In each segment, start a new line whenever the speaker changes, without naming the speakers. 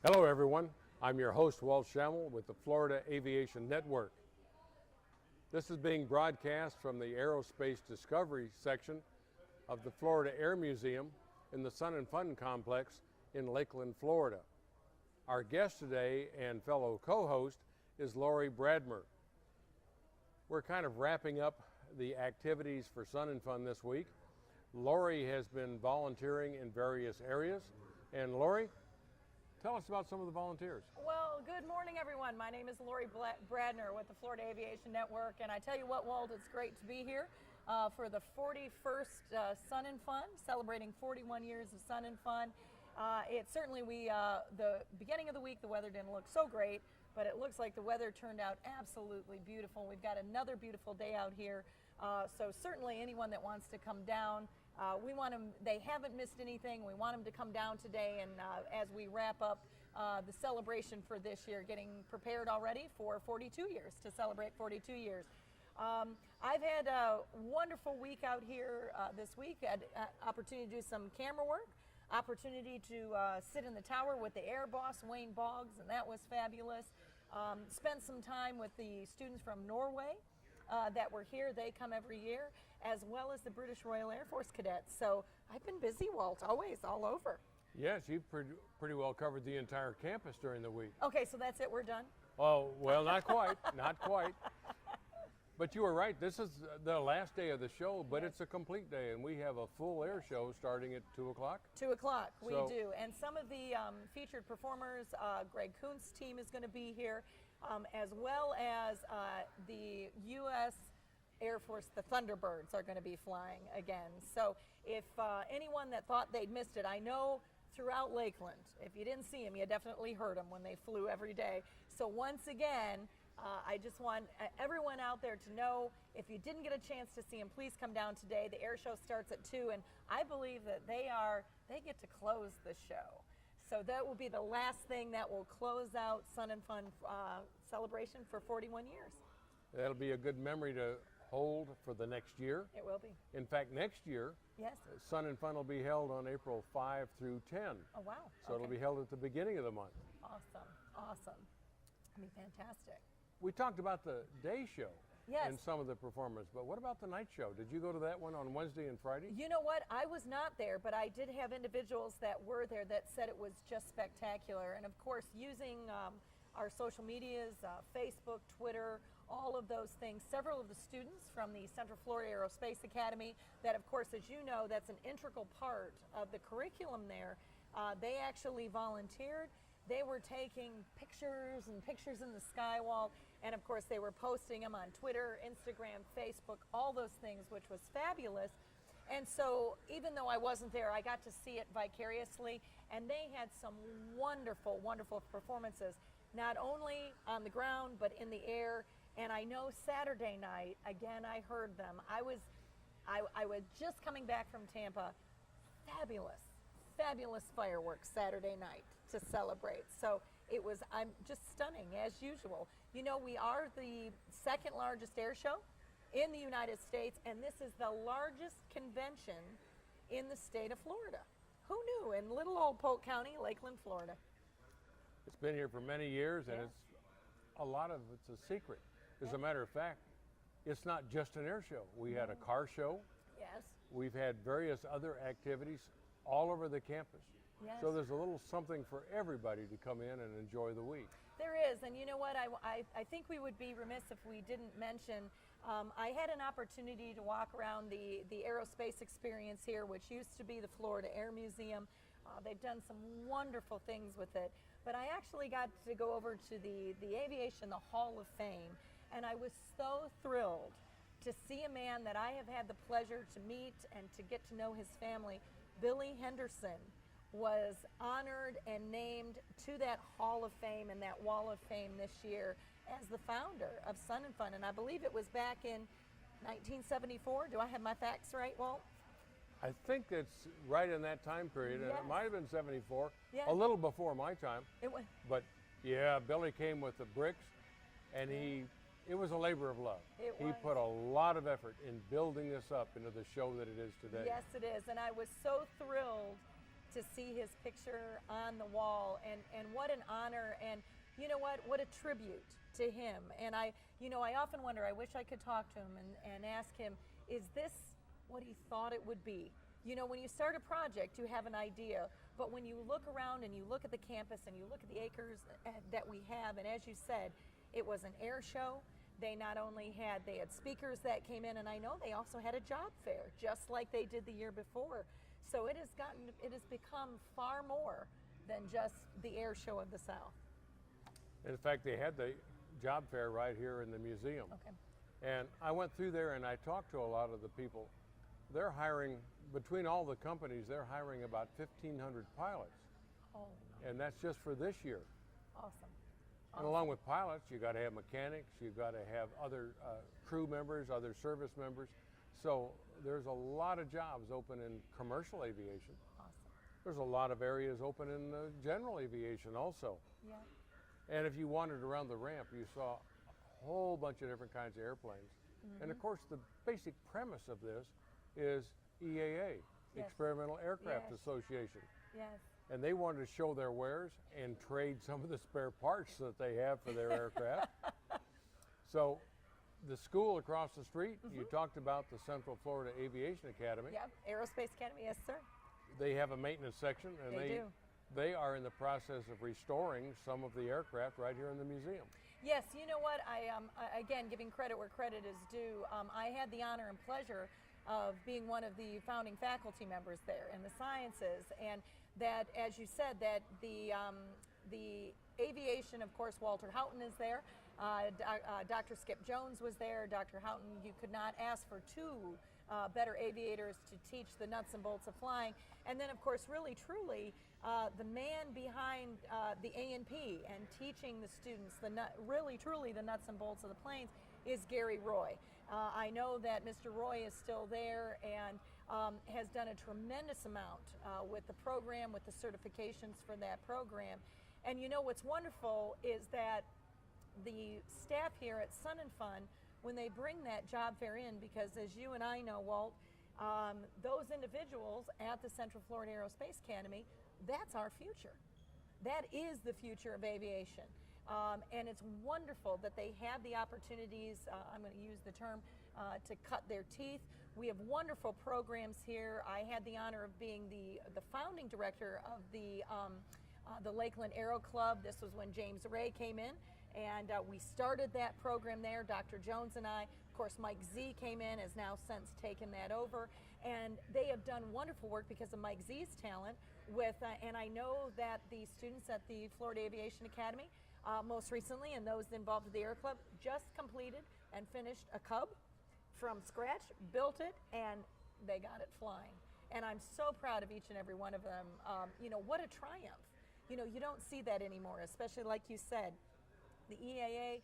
Hello everyone, I'm your host Walt Schamel with the Florida Aviation Network. This is being broadcast from the Aerospace Discovery section of the Florida Air Museum in the Sun and Fun Complex in Lakeland, Florida. Our guest today and fellow co-host is Lori Bradner. We're kind of wrapping up the activities for Sun and Fun this week. Lori has been volunteering in various areas. And Lori, tell us about some of the volunteers.
Well, good morning, everyone. My name is Lori Bradner with the Florida Aviation Network, and I tell you what, Walt, it's great to be here for the 41st Sun and Fun, celebrating 41 years of Sun and Fun. It certainly, the beginning of the week, the weather didn't look so great, but it looks like the weather turned out absolutely beautiful. We've got another beautiful day out here, so certainly anyone that wants to come down, we want them, they haven't missed anything. We want them to come down today, and as we wrap up the celebration for this year, getting prepared already for 42 years, to celebrate 42 years. I've had a wonderful week out here this week. Had opportunity to do some camera work, opportunity to sit in the tower with the air boss, Wayne Boggs, and that was fabulous. Spent some time with the students from Norway that were here. They come every year, as well as the British Royal Air Force cadets. So I've been busy, Walt, always, all over.
Yes, you've pretty well covered the entire campus during the week.
Okay, so that's it, we're done?
Oh, well, not quite, not quite. But you were right, this is the last day of the show, but it's a complete day, and we have a full air show starting at 2 o'clock.
2 o'clock, we do. And some of the featured performers, Greg Kuhn's team is going to be here, as well as the U.S. Air Force, the Thunderbirds are going to be flying again. So if anyone that thought they'd missed it, I know throughout Lakeland, if you didn't see them, you definitely heard them when they flew every day. So once again, I just want everyone out there to know, if you didn't get a chance to see them, please come down today. The air show starts at 2, and I believe that they get to close the show. So that will be the last thing that will close out Sun and Fun celebration for 41 years.
That'll be a good memory to hold for the next year.
It will be.
In fact, next year,
yes,
Sun and Fun will be held on April 5 through 10.
Oh, wow.
So it'll be held at the beginning of the month.
Awesome, awesome. It'll be fantastic.
We talked about the day show.
Yes.
And some of the performers, but what about the night show? Did you go to that one on Wednesday and Friday?
You know what? I was not there, but I did have individuals that were there that said it was just spectacular. And of course, using our social medias, Facebook, Twitter, all of those things, several of the students from the Central Florida Aerospace Academy that, of course, as you know, that's an integral part of the curriculum there. They actually volunteered. They were taking pictures and pictures in the sky wall, and of course they were posting them on Twitter, Instagram, Facebook, all those things, which was fabulous. And so even though I wasn't there, I got to see it vicariously, and they had some wonderful, wonderful performances, not only on the ground, but in the air. And I know Saturday night, again, I heard them. I was just coming back from Tampa. Fabulous fireworks Saturday night to celebrate. So I'm just stunning, as usual. You know, we are the second largest air show in the United States, and this is the largest convention in the state of Florida. Who knew? In little old Polk County, Lakeland, Florida.
It's been here for many years, and it's a secret. As a matter of fact, it's not just an air show. We had a car show.
Yes. We've
had various other activities all over the campus.
Yes.
So there's a little something for everybody to come in and enjoy the week.
There is, and you know what, I think we would be remiss if we didn't mention, I had an opportunity to walk around the aerospace experience here, which used to be the Florida Air Museum. They've done some wonderful things with it, but I actually got to go over to the Aviation, the Hall of Fame, and I was so thrilled to see a man that I have had the pleasure to meet and to get to know his family. Billy Henderson was honored and named to that Hall of Fame and that Wall of Fame this year as the founder of Sun and Fun, and I believe it was back in 1974. Do I have my facts right, Walt?
I think it's right in that time period.
Yes.
It might have been 74,
yes,
a little before my time.
It was.
But yeah, Billy came with the bricks, and it was a labor of love. He put a lot of effort in building this up into the show that it is today.
Yes, it is, and I was so thrilled to see his picture on the wall, and what an honor, and you know what a tribute to him. And I often wonder, I wish I could talk to him and ask him, is this what he thought it would be? You know, when you start a project, you have an idea, but when you look around and you look at the campus and you look at the acres that we have, and as you said, it was an air show. They not only had speakers that came in, and I know they also had a job fair, just like they did the year before. So it has become far more than just the air show of the South.
In fact, they had the job fair right here in the museum.
Okay.
And I went through there and I talked to a lot of the people. They're hiring, between all the companies, they're hiring about 1,500 pilots.
Oh.
And that's just for this year.
Awesome.
And along with pilots, you got to have mechanics, you've got to have other crew members, other service members. So there's a lot of jobs open in commercial aviation.
Awesome.
There's a lot of areas open in general aviation also.
Yeah.
And if you wandered around the ramp, you saw a whole bunch of different kinds of airplanes.
Mm-hmm.
And of course, the basic premise of this is EAA,
Yes.
Experimental Aircraft
Yes.
Association.
Yes.
And they wanted to show their wares and trade some of the spare parts that they have for their aircraft. So the school across the street, you talked about the Central Florida Aviation Academy.
Yep. Aerospace Academy, yes, sir.
They have a maintenance section, and
They do.
they are in the process of restoring some of the aircraft right here in the museum.
Yes, you know what? Again, giving credit where credit is due. I had the honor and pleasure of being one of the founding faculty members there in the sciences, and that, as you said, that the aviation, of course, Walter Houghton is there. Dr. Skip Jones was there. Dr. Houghton, you could not ask for two better aviators to teach the nuts and bolts of flying. And then, of course, really, truly, the man behind the A&P and teaching the students really, truly the nuts and bolts of the planes is Gary Roy. I know that Mr. Roy is still there and has done a tremendous amount with the program, with the certifications for that program. And you know what's wonderful is that the staff here at Sun and Fun, when they bring that job fair in, because as you and I know, Walt, those individuals at the Central Florida Aerospace Academy, that's our future. That is the future of aviation. And it's wonderful that they have the opportunities, I'm going to use the term, to cut their teeth. We have wonderful programs here. I had the honor of being the founding director of the Lakeland Aero Club. This was when James Ray came in, and we started that program there, Dr. Jones and I. Of course, Mike Z came in, has now since taken that over, and they have done wonderful work because of Mike Z's talent with, and I know that the students at the Florida Aviation Academy, most recently, and those involved with the Air Club, just completed and finished a Cub from scratch, built it, and they got it flying. And I'm so proud of each and every one of them. You know, what a triumph. You know, you don't see that anymore, especially like you said. The EAA,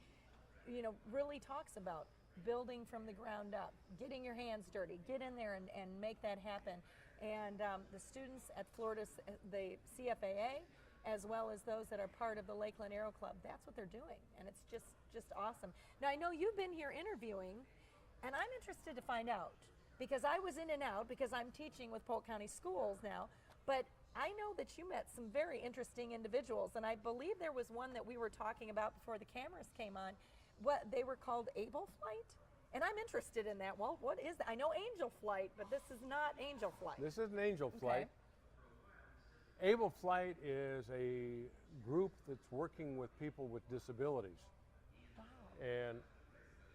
you know, really talks about building from the ground up, getting your hands dirty, get in there and make that happen. And the students at Florida, the CFAA, as well as those that are part of the Lakeland Aero Club, that's what they're doing, and it's just awesome. Now, I know you've been here interviewing, and I'm interested to find out, because I was in and out, because I'm teaching with Polk County Schools now, but I know that you met some very interesting individuals, and I believe there was one that we were talking about before the cameras came on. What they were called Able Flight, and I'm interested in that. Well, what is that? I know Angel Flight, but this is not Angel Flight.
This isn't Angel
Okay.
Flight. Able Flight is a group that's working with people with disabilities.
Wow.
And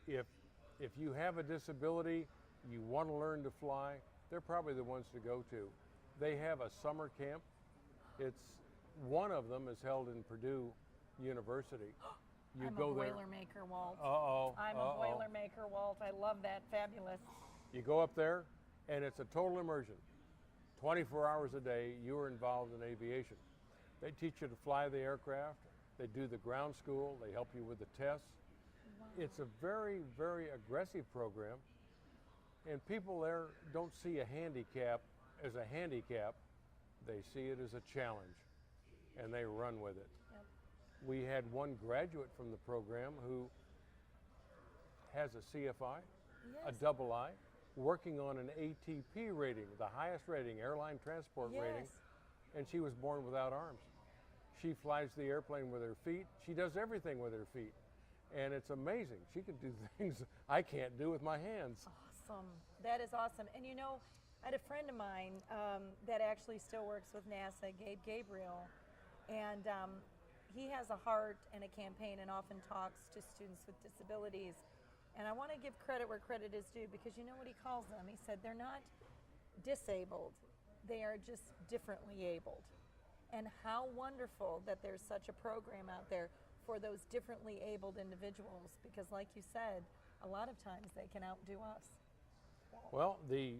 if you have a disability, you want to learn to fly, they're probably the ones to go to. They have a summer camp. One of them is held in Purdue University. You
I'm
go
a
there.
Boilermaker, Walt.
Uh-oh.
I'm a Boilermaker, Walt. I love that. Fabulous.
You go up there, and it's a total immersion. 24 hours a day, you are involved in aviation. They teach you to fly the aircraft. They do the ground school. They help you with the tests.
Wow.
It's a very, very aggressive program. And people there don't see a handicap as a handicap. They see it as a challenge, and they run with it.
Yep.
We had one graduate from the program who has a CFI, a
Yes.
double I, working on an ATP rating, the highest rating, airline transport rating,
Yes.
and she was born without arms. She flies the airplane with her feet. She does everything with her feet. And it's amazing. She can do things I can't do with my hands.
Awesome. That is awesome. And you know, I had a friend of mine that actually still works with NASA, Gabe Gabriel, and he has a heart and a campaign and often talks to students with disabilities. And I want to give credit where credit is due, because you know what he calls them? He said they're not disabled, they are just differently abled. And how wonderful that there's such a program out there for those differently abled individuals, because like you said, a lot of times they can outdo us.
Well, the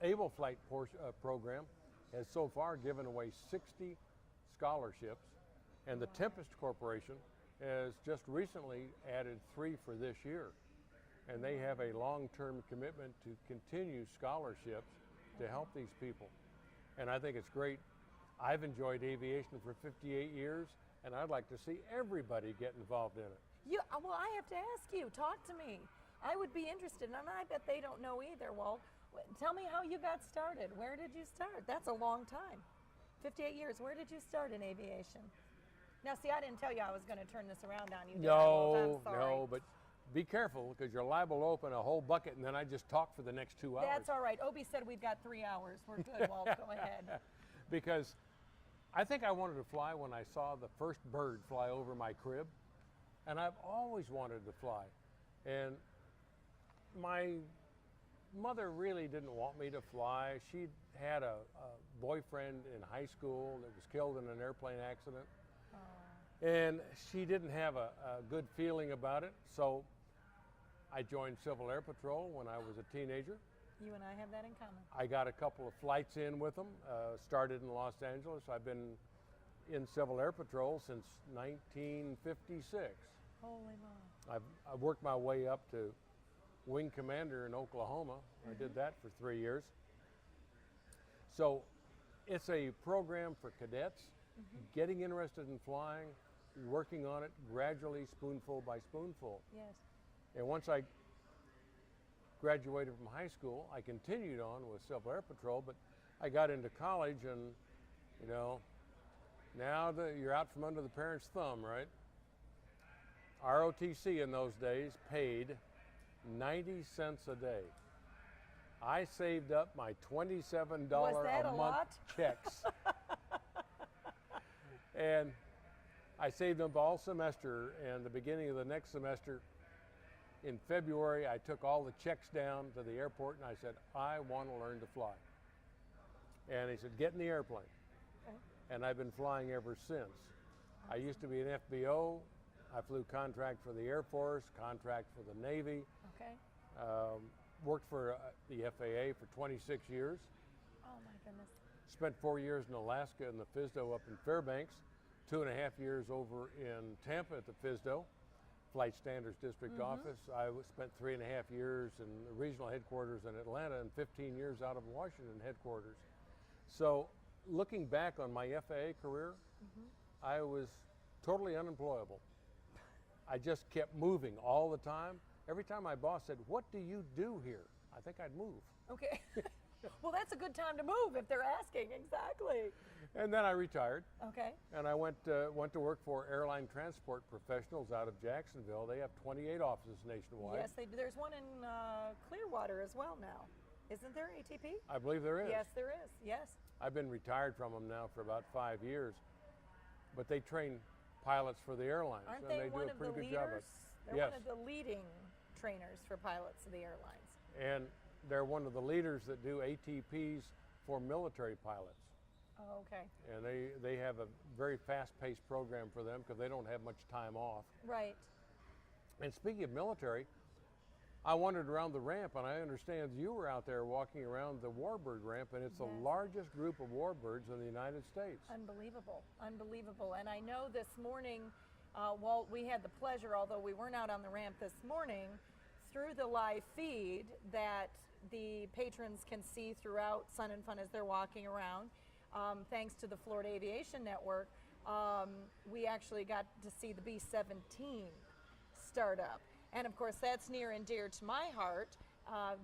Able Flight program has so far given away 60 scholarships, and the Tempest Corporation has just recently added 3 for this year. And they have a long-term commitment to continue scholarships to help these people. And I think it's great. I've enjoyed aviation for 58 years, and I'd like to see everybody get involved in it.
Well, I have to ask you, talk to me. I would be interested, and I bet they don't know either, Walt. Tell me how you got started. Where did you start? That's a long time. 58 years. Where did you start in aviation? Now, see, I didn't tell you I was going to turn this around on you.
No, no, but be careful, because you're liable to open a whole bucket, and then I just talk for the next 2 hours.
That's all right. Obie said we've got 3 hours. We're good, Walt. Go ahead.
Because I think I wanted to fly when I saw the first bird fly over my crib, and I've always wanted to fly. And my mother really didn't want me to fly. She had a boyfriend in high school that was killed in an airplane accident. And she didn't have a good feeling about it, so I joined Civil Air Patrol when I was a teenager.
You and I have that in common.
I got a couple of flights in with them, started in Los Angeles. I've been in Civil Air Patrol since 1956.
Holy moly.
I've worked my way up to wing commander in Oklahoma. I did that for 3 years. So it's a program for cadets getting interested in flying, working on it gradually, spoonful by spoonful.
Yes.
And once I graduated from high school, I continued on with Civil Air Patrol, but I got into college, and you know, now you're out from under the parents' thumb, right? ROTC in those days paid 90 cents a day. I saved up my $27 a month checks. And I saved them all semester, and the beginning of the next semester, in February, I took all the checks down to the airport, and I said, I want to learn to fly. And he said, get in the airplane. Okay. And I've been flying ever since. I used to be an FBO. I flew contract for the Air Force, contract for the Navy.
Okay.
Worked for the FAA for 26 years.
Oh my goodness.
Spent 4 years in Alaska in the FSDO up in Fairbanks, 2.5 years over in Tampa at the FSDO, Flight Standards District Office. I spent 3.5 years in the regional headquarters in Atlanta and 15 years out of Washington headquarters. So looking back on my FAA career, I was totally unemployable. I just kept moving all the time. Every time my boss said, what do you do here? I think I'd move.
Okay. Well, that's a good time to move if they're asking, exactly.
And then I retired.
Okay.
And I went to work for Airline Transport Professionals out of Jacksonville. They have 28 offices nationwide.
Yes, they do. There's one in Clearwater as well now. Isn't there, ATP?
I believe there is.
Yes, there is. Yes.
I've been retired from them now for about 5 years. But they train pilots for the airlines.
Aren't
and
they
do
one
a
of
pretty
the
good job
leaders? They're
Yes.
one of the leading trainers for pilots of the airlines.
And they're one of the leaders that do ATPs for military pilots.
Oh, okay.
And they have a very fast-paced program for them because they don't have much time off.
Right.
And speaking of military, I wandered around the ramp, and I understand you were out there walking around the Warbird ramp, and it's the largest group of warbirds in the United States.
Unbelievable, unbelievable. And I know this morning, Walt, we had the pleasure, although we weren't out on the ramp this morning, through the live feed that the patrons can see throughout Sun and Fun as they're walking around. Thanks to the Florida Aviation Network, we actually got to see the B-17 start up. And of course, that's near and dear to my heart,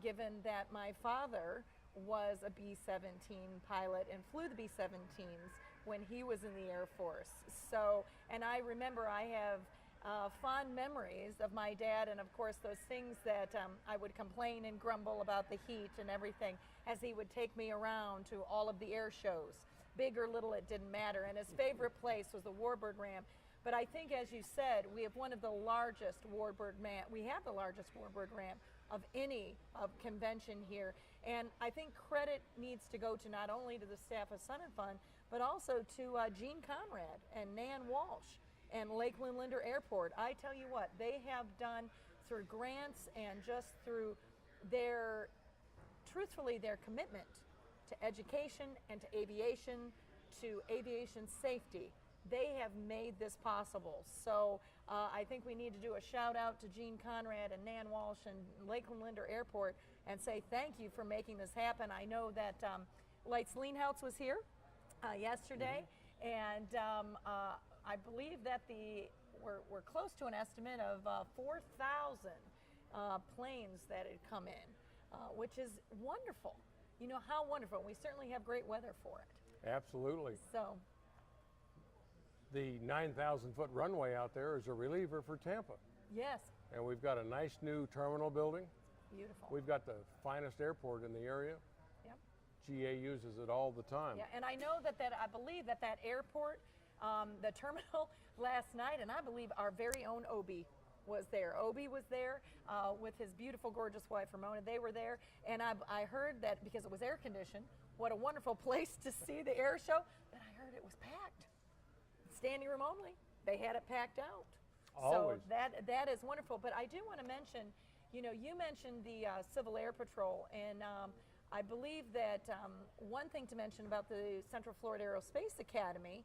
given that my father was a B-17 pilot and flew the B-17s when he was in the Air Force. So, and I remember I have fond memories of my dad, and of course those things that I would complain and grumble about the heat and everything, as he would take me around to all of the air shows. Big or little, it didn't matter. And his favorite place was the Warbird Ramp. But I think, as you said, we have one of the largest Warbird ramp. We have the largest Warbird ramp of any convention here. And I think credit needs to go to not only to the staff of Sun and Fun, but also to Gene Conrad and Nan Walsh and Lakeland Linder Airport. I tell you what, they have done through grants and just through their, truthfully, their commitment to education and to aviation safety. They have made this possible. So I think we need to do a shout out to Gene Conrad and Nan Walsh and Lakeland Linder Airport and say thank you for making this happen. I know that Lights Leenhouse was here yesterday, and I believe that we're close to an estimate of 4,000 planes that had come in, which is wonderful. You know how wonderful. We certainly have great weather for it.
Absolutely.
So
the 9,000-foot runway out there is a reliever for Tampa.
yes,
And we've got a nice new terminal building.
beautiful.
We've got the finest airport in the area.
Yep.
GA uses it all the time.
Yeah, and I know that I believe that airport, the terminal last night, and I believe our very own Obi was there. Obi was there with his beautiful, gorgeous wife, Ramona. They were there, and I heard that because it was air conditioned, what a wonderful place to see the air show, that I heard it was packed. Standing room only. They had it packed out.
Always.
So that is wonderful. But I do want to mention, you mentioned the Civil Air Patrol, and I believe that one thing to mention about the Central Florida Aerospace Academy,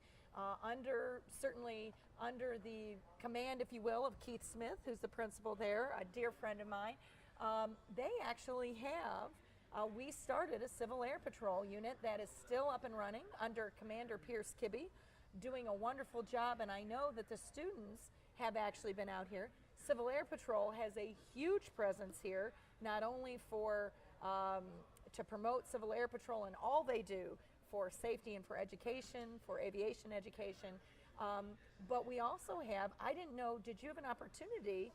certainly under the command, if you will, of Keith Smith, who's the principal there, a dear friend of mine, they actually have, we started a Civil Air Patrol unit that is still up and running under Commander Pierce Kibbe, doing a wonderful job, and I know that the students have actually been out here. Civil Air Patrol has a huge presence here, not only for to promote Civil Air Patrol and all they do for safety and for education, for aviation education, but we also have, I didn't know, did you have an opportunity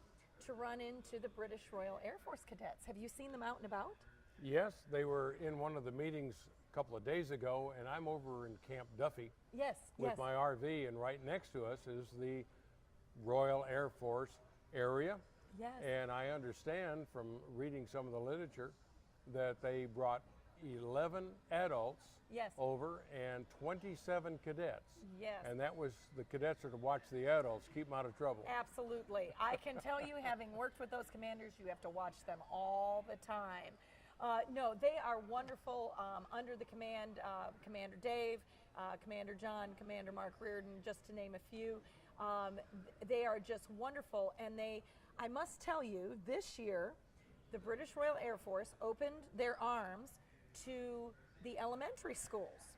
to run into the British Royal Air Force cadets? Have you seen them out and about?
Yes, they were in one of the meetings a couple of days ago, and I'm over in Camp Duffy
Yes,
with
yes.
my RV, and right next to us is the Royal Air Force area.
Yes.
And I understand from reading some of the literature that they brought 11 adults
Yes.
over and 27 cadets.
Yes.
And that was, the cadets are to watch the adults, keep them out of trouble.
Absolutely. I can tell you, having worked with those commanders, you have to watch them all the time. No, they are wonderful under the command, Commander Dave, Commander John, Commander Mark Reardon, just to name a few. They are just wonderful, and I must tell you, this year, the British Royal Air Force opened their arms to the elementary schools.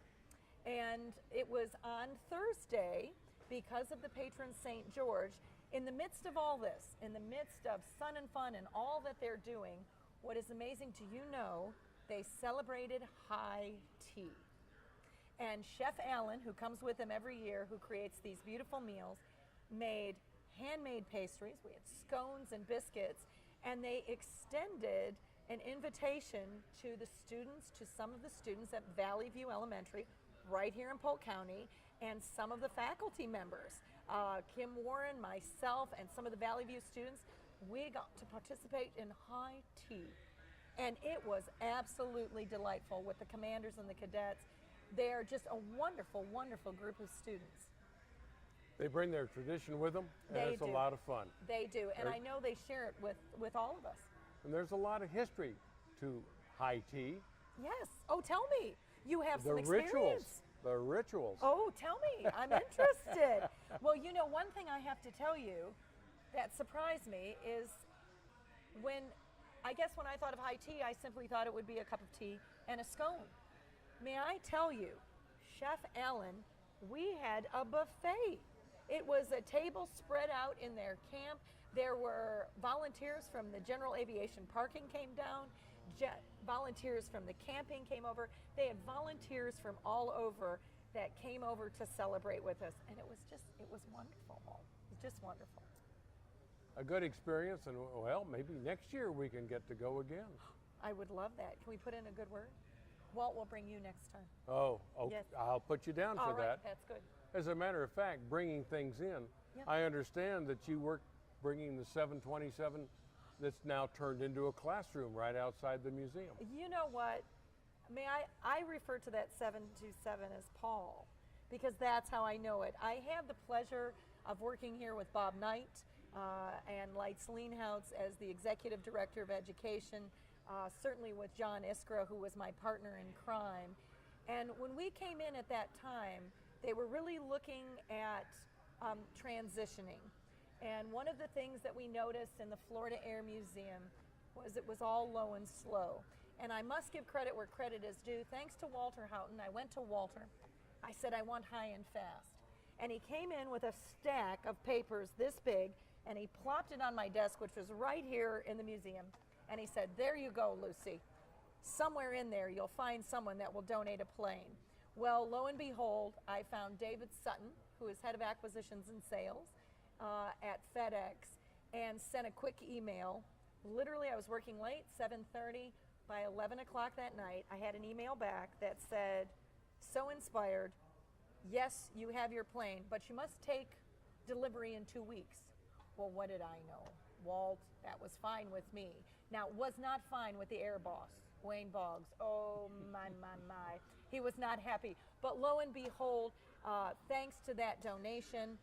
And it was on Thursday, because of the patron St. George, in the midst of all this, in the midst of Sun and Fun and all that they're doing, what is amazing to they celebrated high tea. And Chef Alan, who comes with them every year, who creates these beautiful meals, made handmade pastries. We had scones and biscuits, and they extended an invitation to some of the students at Valley View Elementary, right here in Polk County, and some of the faculty members. Kim Warren, myself, and some of the Valley View students, we got to participate in high tea. And it was absolutely delightful with the commanders and the cadets. They are just a wonderful, wonderful group of students.
They bring their tradition with them, and
They
it's
do.
a lot of fun.
They do, and I know they share it with all of us.
And there's a lot of history to high tea.
Yes. Oh, tell me. You have
The
some experience.
rituals. The rituals.
Oh, tell me. I'm interested. Well, one thing I have to tell you that surprised me is when I thought of high tea, I simply thought it would be a cup of tea and a scone. May I tell you, Chef Alan, we had a buffet. It was a table spread out in their camp. There were volunteers from the General Aviation Parking came down, volunteers from the camping came over. They had volunteers from all over that came over to celebrate with us, and it was wonderful. It was just wonderful.
A good experience, and well, maybe next year we can get to go again.
I would love that. Can we put in a good word? Walt will bring you next time.
Oh,
Yes.
I'll put you down for
All right,
that.
that's good.
As a matter of fact, bringing things in,
Yep.
I understand that you work bringing the 727 that's now turned into a classroom right outside the museum.
You know what? I refer to that 727 as Paul, because that's how I know it. I have the pleasure of working here with Bob Knight and Lights Leenhouse as the Executive Director of Education, certainly with John Iskra, who was my partner in crime. And when we came in at that time, they were really looking at transitioning. And one of the things that we noticed in the Florida Air Museum was it was all low and slow. And I must give credit where credit is due. Thanks to Walter Houghton, I went to Walter. I said, I want high and fast. And he came in with a stack of papers this big, and he plopped it on my desk, which was right here in the museum. And he said, there you go, Lucy. Somewhere in there, you'll find someone that will donate a plane. Well, lo and behold, I found David Sutton, who is head of acquisitions and sales at FedEx, and sent a quick email. Literally, I was working late, 7:30. By 11 o'clock that night, I had an email back that said, so inspired, yes, you have your plane, but you must take delivery in 2 weeks. Well, what did I know? Walt, that was fine with me. Now, it was not fine with the air boss, Wayne Boggs. Oh, my. He was not happy. But lo and behold, thanks to that donation,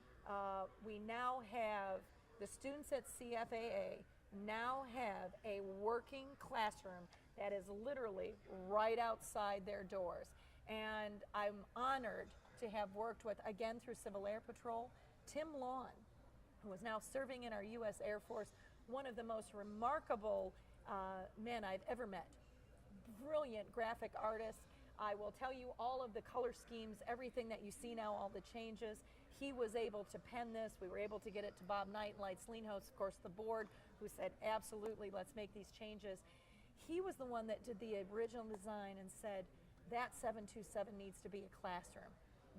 we now have, the students at CFAA now have a working classroom that is literally right outside their doors. And I'm honored to have worked with, again through Civil Air Patrol, Tim Lawn, who is now serving in our U.S. Air Force, one of the most remarkable men I've ever met. Brilliant graphic artist. I will tell you all of the color schemes, everything that you see now, all the changes. He was able to pen this. We were able to get it to Bob Knight, Lights Leenhouse, of course, the board, who said, absolutely, let's make these changes. He was the one that did the original design and said, that 727 needs to be a classroom.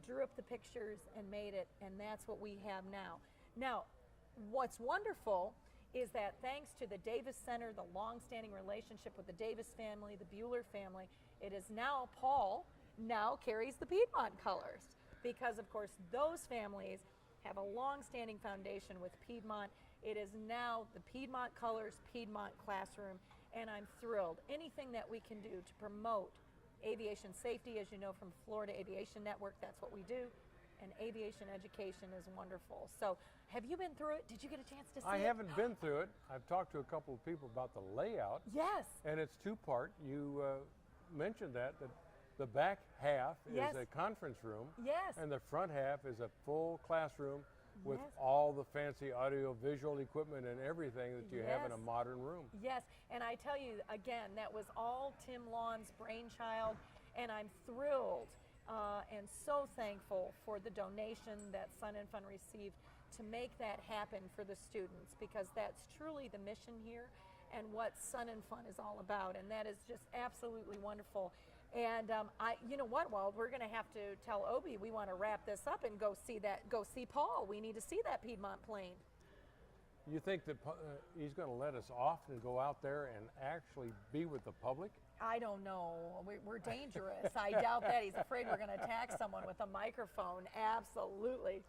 Drew up the pictures and made it, and that's what we have now. Now, what's wonderful is that thanks to the Davis Center, the long-standing relationship with the Davis family, the Bueller family, it is now Paul now carries the Piedmont colors, because of course those families have a long-standing foundation with Piedmont. It is now the Piedmont colors, Piedmont classroom, and I'm thrilled. Anything that we can do to promote aviation safety, as you know from Florida Aviation Network, that's what we do. And aviation education is wonderful. So have you been through it? Did you get a chance to see it?
I haven't been through it. I've talked to a couple of people about the layout.
Yes.
And it's two-part. You mentioned that the back half
Yes.
is a conference room.
Yes.
And the front half is a full classroom with
Yes.
all the fancy audio-visual equipment and everything that you have in a
Yes.
modern room.
Yes, and I tell you, again, that was all Tim Lawn's brainchild, and I'm thrilled and so thankful for the donation that Sun and Fun received to make that happen for the students, because that's truly the mission here and what Sun and Fun is all about, and that is just absolutely wonderful. And you know what, Walt, we're going to have to tell Obi we want to wrap this up and go see Paul. We need to see that Piedmont plane.
You think that he's going to let us off and go out there and actually be with the public?
I don't know. We're dangerous. I doubt that. He's afraid we're going to attack someone with a microphone. Absolutely.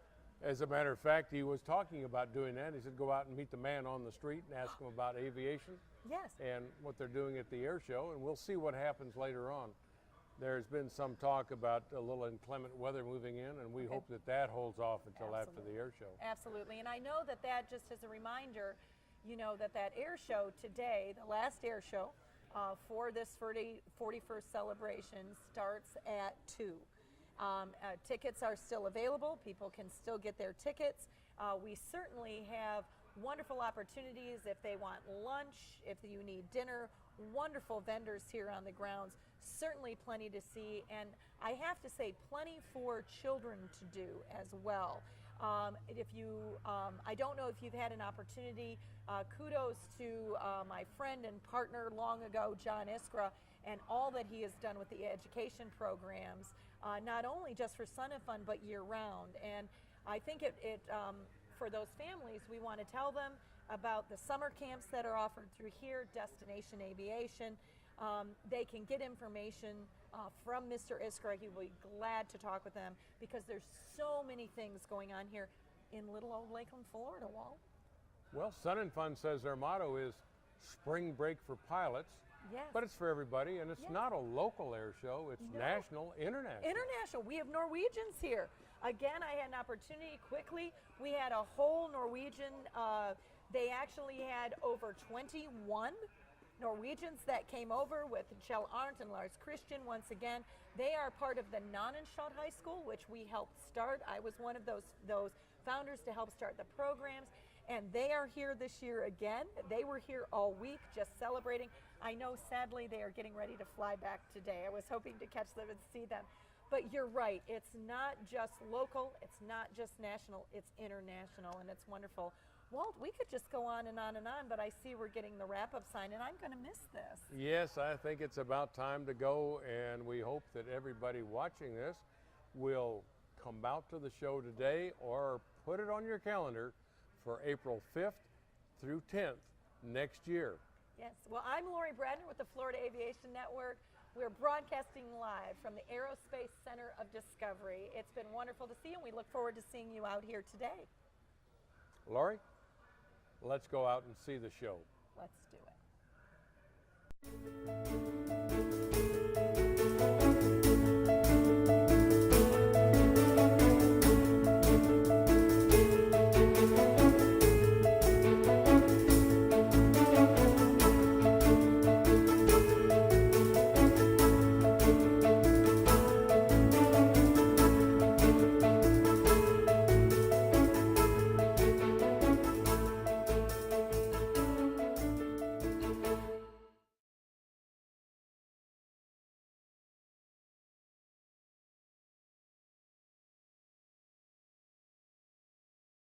As a matter of fact, he was talking about doing that. He said go out and meet the man on the street and ask him about aviation.
Yes.
And what they're doing at the air show, and we'll see what happens later on. There's been some talk about a little inclement weather moving in, and we hope that that holds off until after the air show.
Absolutely, and I know that just as a reminder, you know, that air show today, the last air show for this 41st celebration starts at 2. Tickets are still available. People can still get their tickets. We certainly have wonderful opportunities if they want lunch, if you need dinner, wonderful vendors here on the grounds. Certainly plenty to see, and I have to say plenty for children to do as well. If you, I don't know if you've had an opportunity, kudos to my friend and partner long ago, John Iskra, and all that he has done with the education programs, not only just for Sun and Fun, but year round. And I think for those families, we want to tell them about the summer camps that are offered through here, Destination Aviation. They can get information from Mr. Iskra. He will be glad to talk with them because there's so many things going on here in little old Lakeland, Florida, Walt.
Well, Sun and Fun says their motto is spring break for pilots.
Yes.
But it's for everybody, and it's
Yes.
not a local air show. It's
No.
national, international.
International. We have Norwegians here. Again, I had an opportunity quickly. We had a whole Norwegian, they actually had over 21 Norwegians that came over with Kjell Arndt and Lars Christian. Once again, they are part of the Nonnenshot High School, which we helped start. I was one of those founders to help start the programs, and they are here this year again. They were here all week just celebrating. I know sadly they are getting ready to fly back today. I was hoping to catch them and see them. But you're right, it's not just local, it's not just national, it's international, and it's wonderful. Walt, we could just go on and on and on, but I see we're getting the wrap-up sign, and I'm going to miss this.
Yes, I think it's about time to go, and we hope that everybody watching this will come out to the show today or put it on your calendar for April 5th through 10th next year.
Yes, well, I'm Lori Bradner with the Florida Aviation Network. We're broadcasting live from the Aerospace Center of Discovery. It's been wonderful to see you, and we look forward to seeing you out here today.
Laurie, let's go out and see the show.
Let's do it.